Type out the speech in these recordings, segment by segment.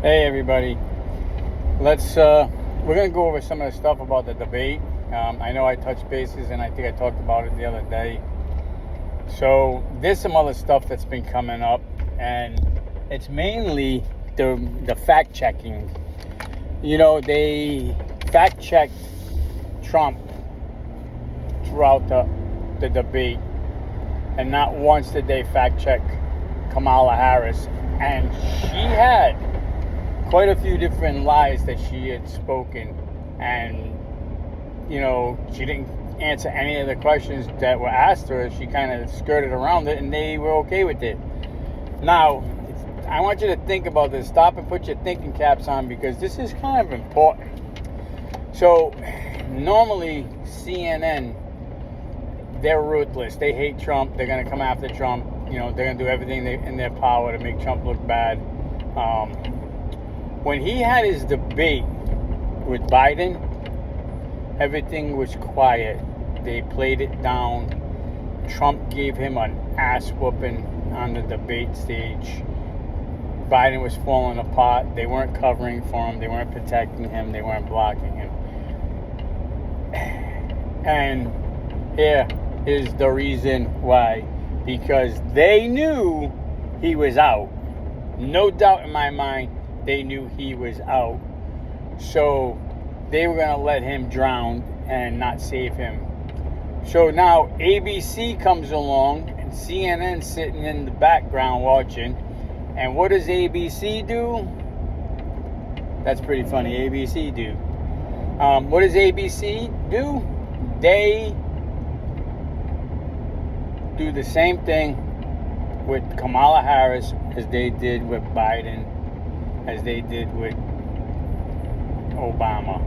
Hey everybody, we're gonna go over some of the stuff about the debate. I know I touched bases and I think I talked about it the other day. So there's some other stuff that's been coming up, and it's mainly the fact checking. They fact checked Trump throughout the debate, and not once did they fact check Kamala Harris, and she had quite a few different lies that she had spoken, and she didn't answer any of the questions that were asked her. She kind of skirted around it, and they were okay with it. Now, I want you to think about this. Stop and put your thinking caps on, because this is kind of important. So normally CNN, they're ruthless. They hate Trump. They're going to come after Trump. They're going to do everything in their power to make Trump look bad. When he had his debate with Biden, everything was quiet. They played it down. Trump gave him an ass whooping on the debate stage. Biden was falling apart. They weren't covering for him. They weren't protecting him. They weren't blocking him. And here is the reason why. Because they knew he was out. No doubt in my mind, they knew he was out. So they were going to let him drown and not save him. So now ABC comes along, and CNN sitting in the background watching. And what does ABC do? That's pretty funny. ABC do. What does ABC do? They do the same thing with Kamala Harris as they did with Biden, as they did with Obama.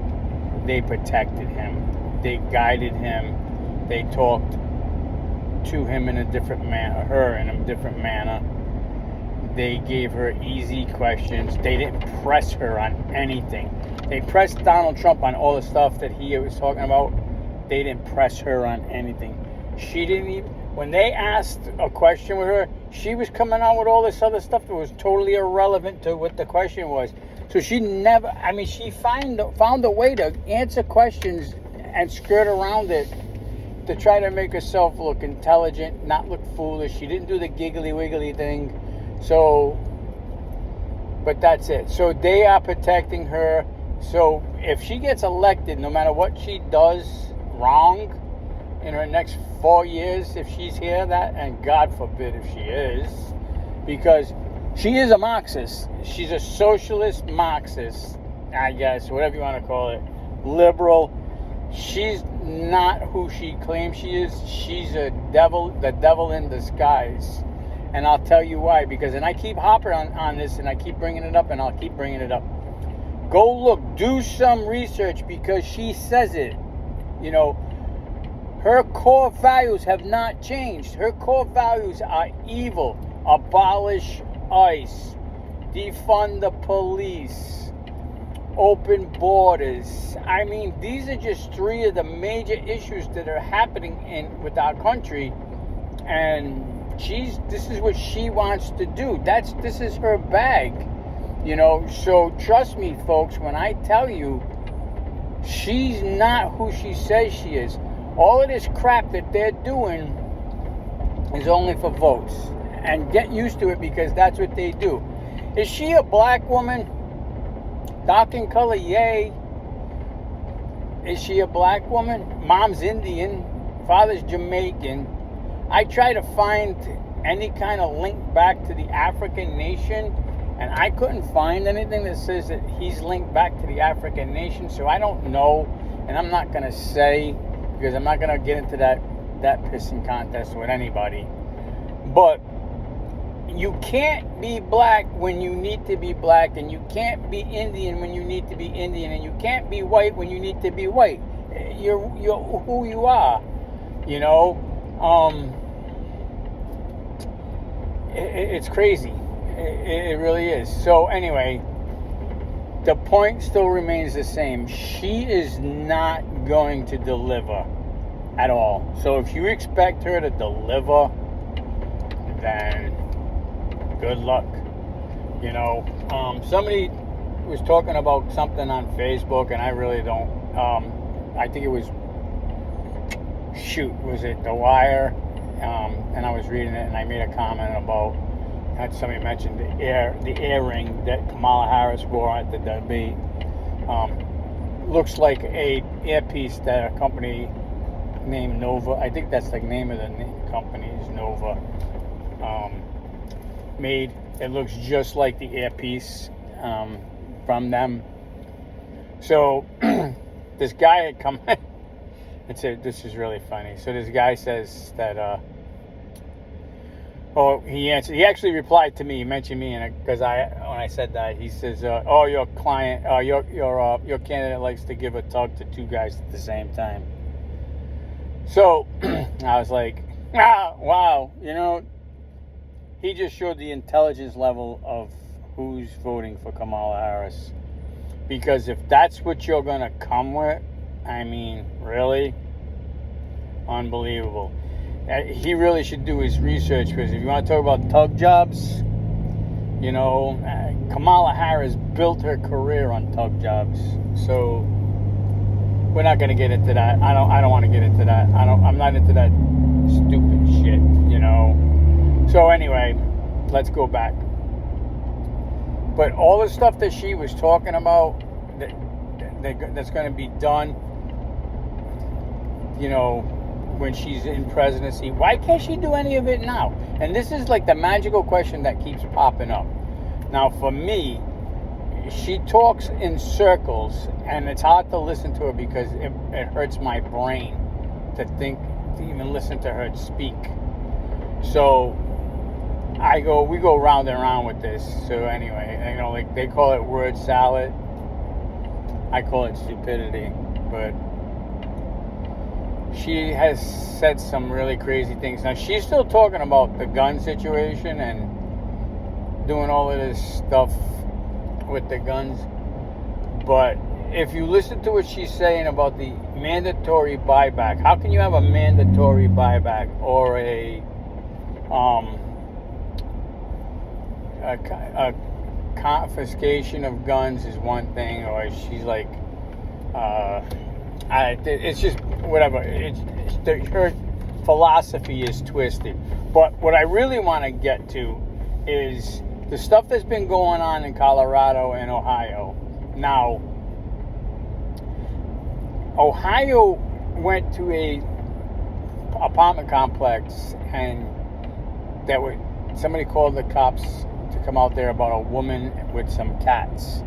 They protected him. They guided him. They talked to him in a different manner, her in a different manner. They gave her easy questions. They didn't press her on anything. They pressed Donald Trump on all the stuff that he was talking about. They didn't press her on anything. She didn't even, when they asked a question with her, she was coming out with all this other stuff that was totally irrelevant to what the question was. So she never, she found a way to answer questions and skirt around it to try to make herself look intelligent, not look foolish. She didn't do the giggly wiggly thing. So, but that's it. So they are protecting her. So if she gets elected, no matter what she does wrong in her next 4 years, if she's here, and God forbid if she is, because she is a Marxist. She's a socialist Marxist, I guess, whatever you want to call it. Liberal. She's not who she claims she is. She's the devil in disguise. And I'll tell you why. And I keep hopping on this, and I keep bringing it up, and I'll keep bringing it up. Go look. Do some research, because she says it. Her core values have not changed. Her core values are evil. Abolish ICE. Defund the police. Open borders. These are just three of the major issues that are happening with our country. And this is what she wants to do. This is her bag. So trust me, folks, when I tell you, she's not who she says she is. All of this crap that they're doing is only for votes. And get used to it, because that's what they do. Is she a black woman? Dark in color, yay. Is she a black woman? Mom's Indian. Father's Jamaican. I try to find any kind of link back to the African nation, and I couldn't find anything that says that he's linked back to the African nation. So I don't know, and I'm not going to say, because I'm not going to get into that pissing contest with anybody. But you can't be black when you need to be black, and you can't be Indian when you need to be Indian, and you can't be white when you need to be white. You're who you are, It's crazy. It really is. So anyway, the point still remains the same. She is not going to deliver at all. So if you expect her to deliver, then good luck. Somebody was talking about something on Facebook, and I really don't. I think it was, was it The Wire? And I was reading it, and I made a comment about, somebody mentioned the earring that Kamala Harris wore at the debate. Looks like a earpiece that a company named Nova, I think that's the name of the company is Nova, made. It looks just like the earpiece from them. So this guy had come and said, this is really funny. So this guy says that he actually replied to me. He mentioned me, and because when I said that, he says, your client, your candidate likes to give a tug to two guys at the same time. So I was like, wow, he just showed the intelligence level of who's voting for Kamala Harris. Because if that's what you're going to come with, I mean, really? Unbelievable. He really should do his research, because if you want to talk about tug jobs, Kamala Harris built her career on tug jobs. So we're not going to get into that. I don't want to get into that. I'm not into that stupid shit, So anyway, let's go back. But all the stuff that she was talking about that's going to be done, when she's in presidency, why can't she do any of it now? And this is like the magical question that keeps popping up. Now, for me, she talks in circles, and it's hard to listen to her because it hurts my brain to even listen to her speak. So we go round and round with this. So anyway, like they call it word salad. I call it stupidity. But she has said some really crazy things. Now, she's still talking about the gun situation and doing all of this stuff with the guns. But if you listen to what she's saying about the mandatory buyback, how can you have a mandatory buyback or a confiscation of guns is one thing, or she's like, it's just whatever. Her philosophy is twisted. But what I really want to get to is the stuff that's been going on in Colorado and Ohio. Now, Ohio went to a apartment complex, and somebody called the cops to come out there about a woman with some cats.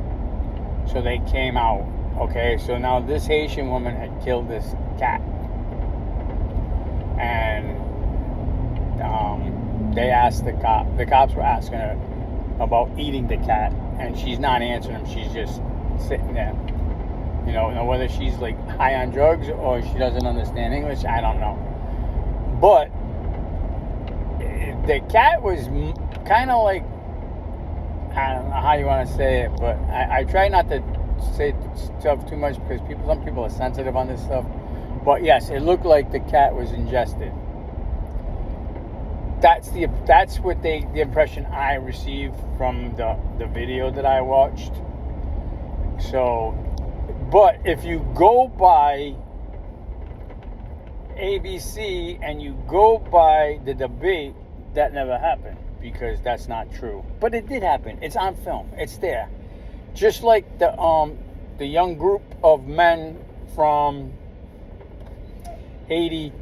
So they came out. Okay, so now this Haitian woman had killed this cat, and they asked the cops were asking her about eating the cat, and she's not answering them. She's just sitting there. Now whether she's like high on drugs or she doesn't understand English, I don't know. But the cat was kind of like, I don't know how you want to say it, but I try not to say stuff too much because some people are sensitive on this stuff. But yes, it looked like the cat was ingested. That's the impression I received from the video that I watched. So, but if you go by ABC and you go by the debate, that never happened, because that's not true. But it did happen. It's on film. It's there. Just like the young group of men from Haiti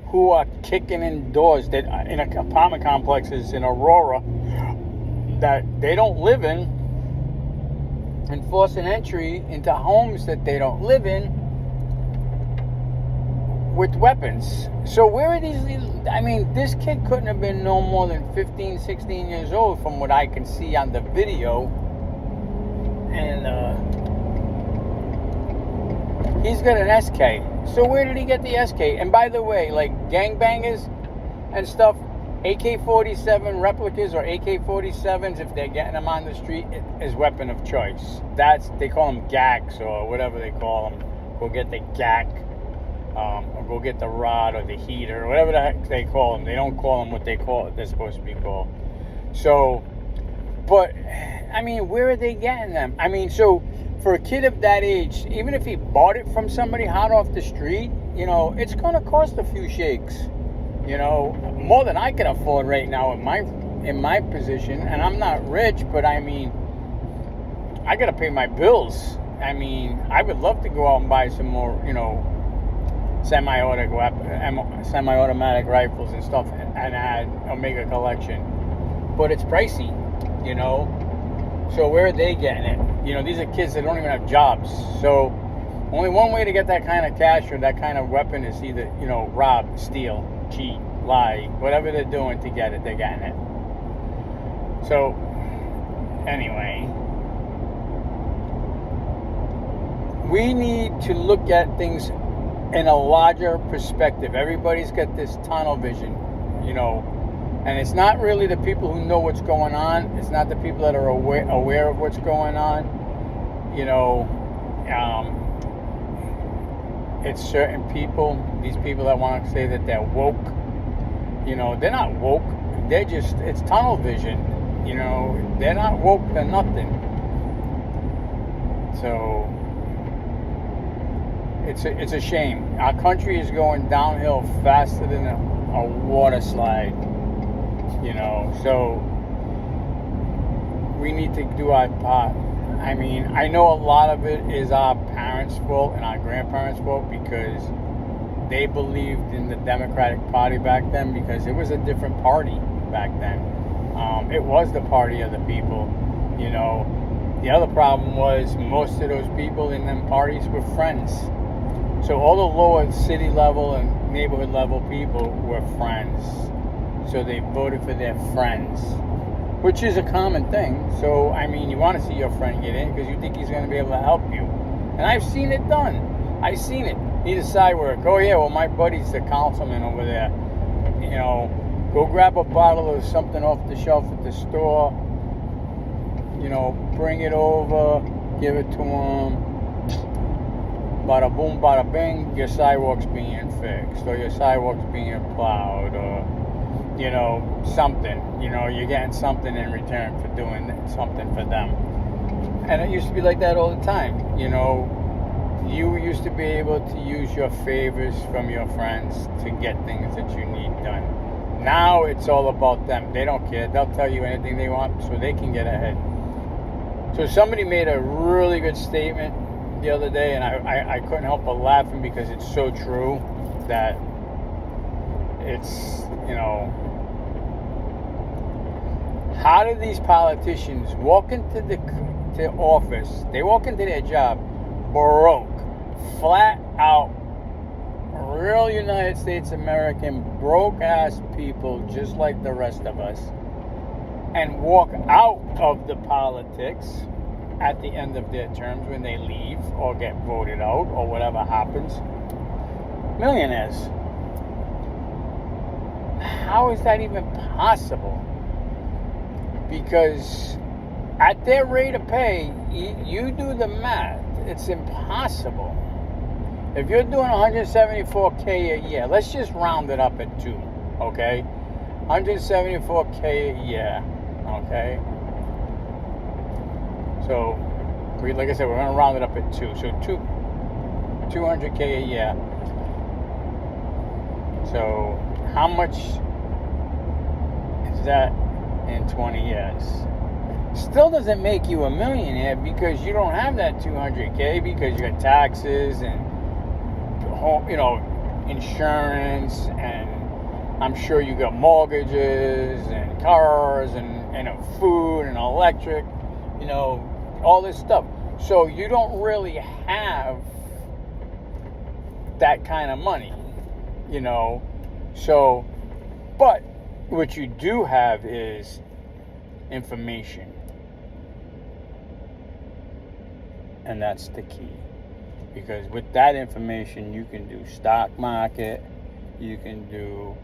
who are kicking in doors that in apartment complexes in Aurora that they don't live in, and forcing entry into homes that they don't live in with weapons. So where are these? I mean, this kid couldn't have been no more than 15, 16 years old from what I can see on the video. And he's got an SK. So where did he get the SK? And by the way, like gangbangers and stuff, AK-47 replicas or AK-47s, if they're getting them on the street, is weapon of choice. They call them GACs or whatever they call them. Go get the GAC, or go get the rod or the heater, or whatever the heck they call them. They don't call them what they're supposed to be called. So, but I mean, where are they getting them? I mean, so for a kid of that age, even if he bought it from somebody hot off the street, it's going to cost a few shakes. More than I can afford right now in my position. And I'm not rich, but I mean, I got to pay my bills. I mean, I would love to go out and buy some more, semi-automatic rifles and stuff and add Omega collection. But it's pricey, So where are they getting it? These are kids that don't even have jobs. So only one way to get that kind of cash or that kind of weapon is either, rob, steal, cheat, lie, whatever they're doing to get it, they're getting it. So anyway, we need to look at things in a larger perspective. Everybody's got this tunnel vision, and it's not really the people who know what's going on. It's not the people that are aware of what's going on. It's certain people, these people that want to say that they're woke. They're not woke. It's tunnel vision. They're not woke, they're nothing. So it's a shame. Our country is going downhill faster than a water slide. So we need to do our part. I mean, I know a lot of it is our parents' fault and our grandparents' fault because they believed in the Democratic Party back then because it was a different party back then. It was the party of the people, The other problem was most of those people in them parties were friends. So all the lower city level and neighborhood level people were friends. So they voted for their friends, which is a common thing. So, I mean, you want to see your friend get in because you think he's going to be able to help you. And I've seen it done. I've seen it. Need a side work. Oh, yeah, well, my buddy's the councilman over there. Go grab a bottle of something off the shelf at the store. Bring it over, give it to him. Bada boom, bada bing, your sidewalk's being fixed, or your sidewalk's being plowed, or, something. You're getting something in return for doing something for them. And it used to be like that all the time. You used to be able to use your favors from your friends to get things that you need done. Now it's all about them. They don't care. They'll tell you anything they want so they can get ahead. So somebody made a really good statement the other day, and I couldn't help but laughing because it's so true that it's, how do these politicians walk into the office, they walk into their job broke, flat out, real United States American broke ass people just like the rest of us, and walk out of the politics at the end of their terms when they leave or get voted out or whatever happens? Millionaires. How is that even possible? Because at their rate of pay, you do the math, it's impossible. If you're doing $174K a year, let's just round it up at 2, okay? $174K a year, okay? So, like I said, we're going to round it up at 2. So, $200K a year. So, how much is that in 20 years? Still doesn't make you a millionaire because you don't have that $200K because you got taxes and insurance, and I'm sure you got mortgages and cars and food and electric, all this stuff. So you don't really have that kind of money, So, but what you do have is information. And that's the key. Because with that information, you can do stock market, you can do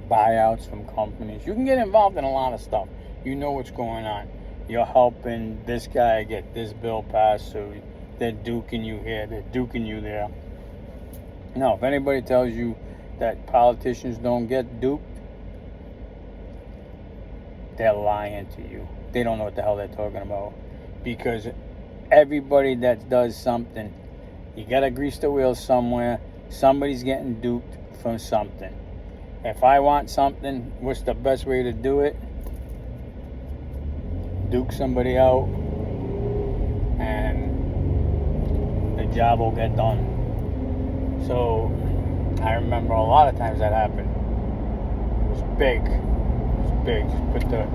buyouts from companies. You can get involved in a lot of stuff. You know what's going on. You're helping this guy get this bill passed, so they're duking you here, they're duking you there. Now, if anybody tells you that politicians don't get duped, they're lying to you. They don't know what the hell they're talking about. Because everybody that does something, you gotta grease the wheels somewhere. Somebody's getting duped from something. If I want something, what's the best way to do it? Duke somebody out, and the job will get done. So I remember a lot of times that happened. It was big. Just put the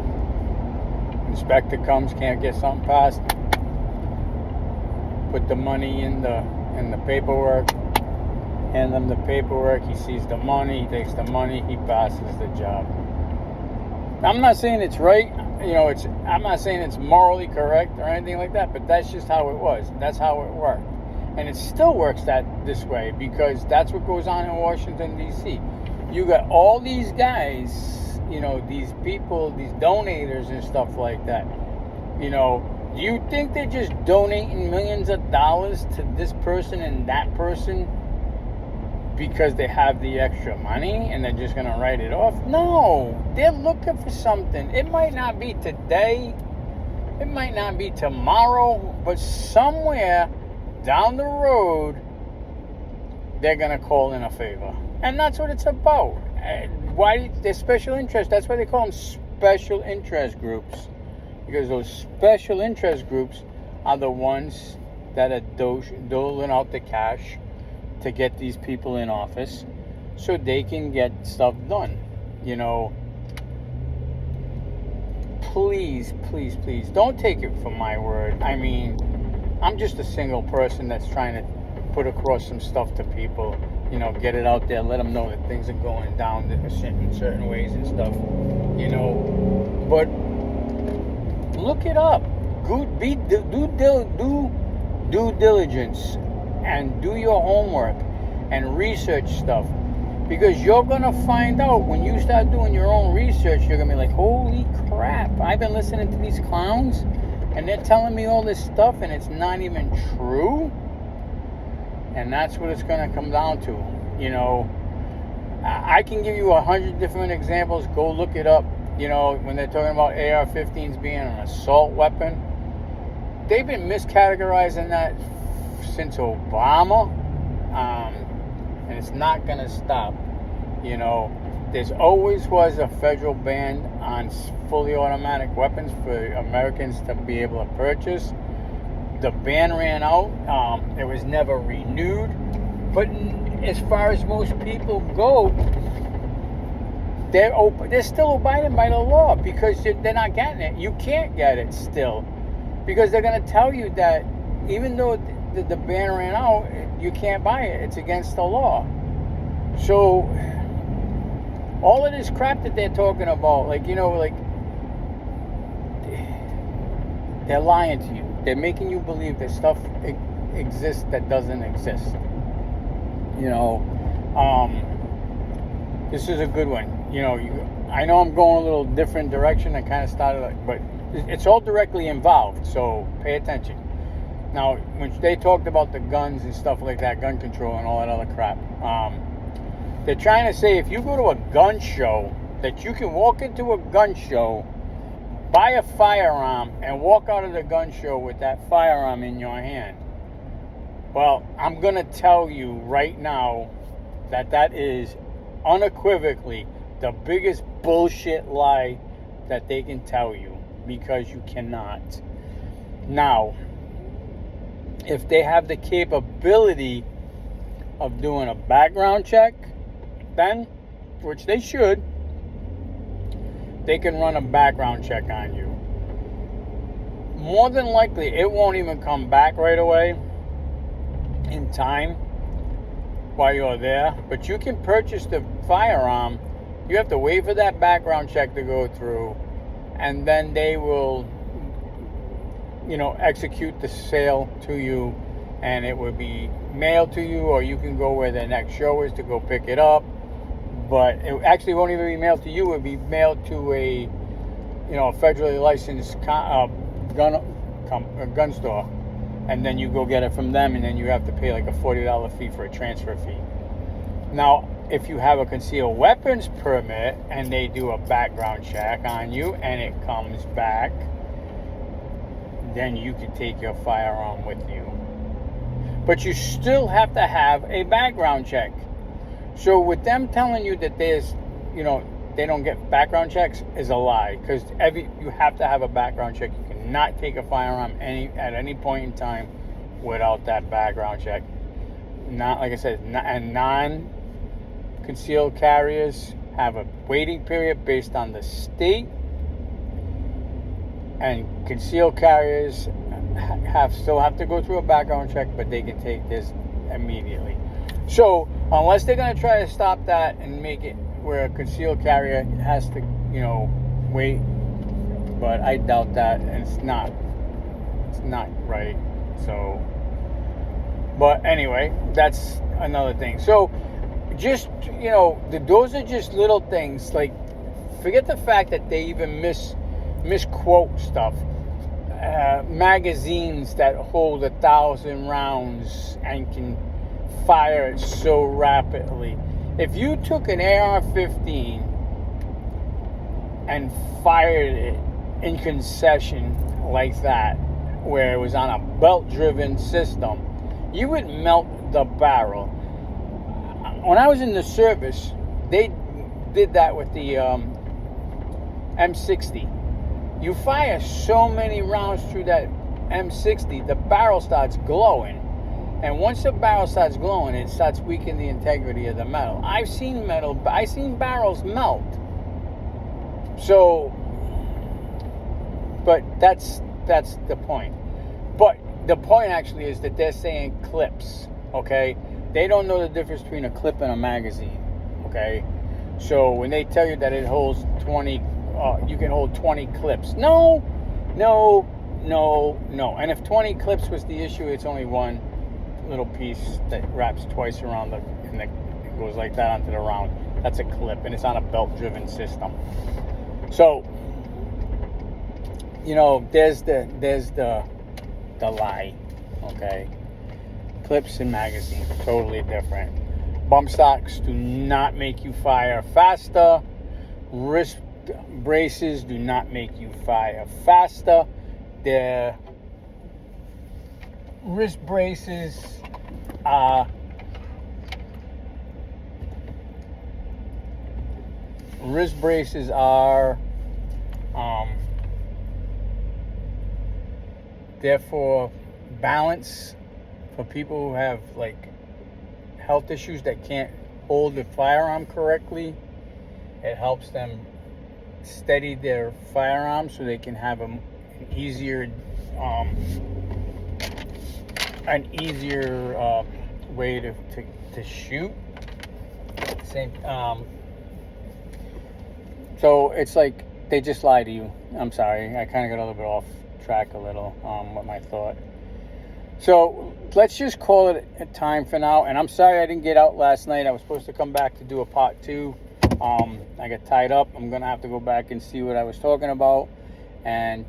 inspector comes, can't get something passed. Put the money in the paperwork. Hand him the paperwork. He sees the money. He takes the money. He passes the job. I'm not saying it's right. I'm not saying it's morally correct or anything like that. But that's just how it was. That's how it worked. And it still works this way, because that's what goes on in Washington, D.C. You got all these guys, these people, these donators and stuff like that. Do you think they're just donating millions of dollars to this person and that person because they have the extra money and they're just going to write it off? No, they're looking for something. It might not be today. It might not be tomorrow, but somewhere down the road, they're going to call in a favor. And that's what it's about. Why? They're special interest. That's why they call them special interest groups. Because those special interest groups are the ones that are doling out the cash to get these people in office so they can get stuff done. Please, please, please, don't take it for my word. I mean, I'm just a single person that's trying to put across some stuff to people, get it out there, let them know that things are going down in certain ways and stuff, but look it up. Do due diligence and do your homework and research stuff, because you're going to find out when you start doing your own research, you're going to be like, holy crap, I've been listening to these clowns and they're telling me all this stuff and it's not even true. And that's what it's going to come down to. I can give you 100 different examples. Go look it up. When they're talking about AR-15s being an assault weapon, they've been miscategorizing that since Obama, and it's not going to stop. There's always was a federal ban on fully automatic weapons for Americans to be able to purchase. The ban ran out. It was never renewed. But as far as most people go, they're still abiding by the law, because they're not getting it. You can't get it still, because they're going to tell you that even though the ban ran out, you can't buy it. It's against the law. So all of this crap that they're talking about, they're lying to you. They're making you believe that stuff exists that doesn't exist. This is a good one. I know I'm going a little different direction. I kind of started, but it's all directly involved, so pay attention. Now, when they talked about the guns and stuff like that, gun control and all that other crap, they're trying to say if you go to a gun show, that you can walk into a gun show, buy a firearm, and walk out of the gun show with that firearm in your hand. Well, I'm going to tell you right now that is unequivocally the biggest bullshit lie that they can tell you, because you cannot. Now, if they have the capability of doing a background check, then, which they should, they can run a background check on you. More than likely, it won't even come back right away in time while you're there, but you can purchase the firearm. You have to wait for that background check to go through, and then they will, execute the sale to you, and it will be mailed to you, or you can go where the next show is to go pick it up. But it actually won't even be mailed to you. It will be mailed to a federally licensed gun store, and then you go get it from them, and then you have to pay like a $40 fee for a transfer fee. Now, if you have a concealed weapons permit and they do a background check on you and it comes back, then you can take your firearm with you. But you still have to have a background check. So with them telling you that there's, they don't get background checks is a lie, because you have to have a background check. You cannot take a firearm at any point in time without that background check. Not, like I said, and non-concealed carriers have a waiting period based on the state, and concealed carriers still have to go through a background check, but they can take this immediately. So unless they're going to try to stop that and make it where a concealed carrier has to, wait, but I doubt that, and it's not right. So, but anyway, that's another thing. So just, those are just little things. Like, forget the fact that they even misquote stuff. Magazines that hold 1,000 rounds and can fire it so rapidly. If you took an AR-15 and fired it in concession like that, where it was on a belt-driven system, you would melt the barrel. When I was in the service, they did that with the M60. You fire so many rounds through that M60, the barrel starts glowing. And once the barrel starts glowing, it starts weakening the integrity of the metal. I've seen barrels melt. So, but that's the point. But the point actually is that they're saying clips, okay? They don't know the difference between a clip and a magazine, okay? So when they tell you that it holds 20, you can hold 20 clips. No. And if 20 clips was the issue, it's only one little piece that wraps twice around and it goes like that onto the round. That's a clip, and it's on a belt-driven system. So, there's the lie, okay? Clips and magazines are totally different. Bump stocks do not make you fire faster. Wrist braces do not make you fire faster. The wrist braces are therefore balance for people who have health issues that can't hold the firearm correctly. It helps them steady their firearm so they can have an easier way to shoot. Same. So it's like they just lie to you. I'm sorry, I kind of got a little bit off track with my thought. So let's just call it a time for now. And I'm sorry I didn't get out last night. I was supposed to come back to do a part 2. I got tied up. I'm gonna have to go back and see what I was talking about and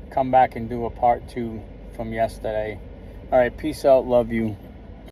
come back and do a part 2 from yesterday. All right, peace out, love you.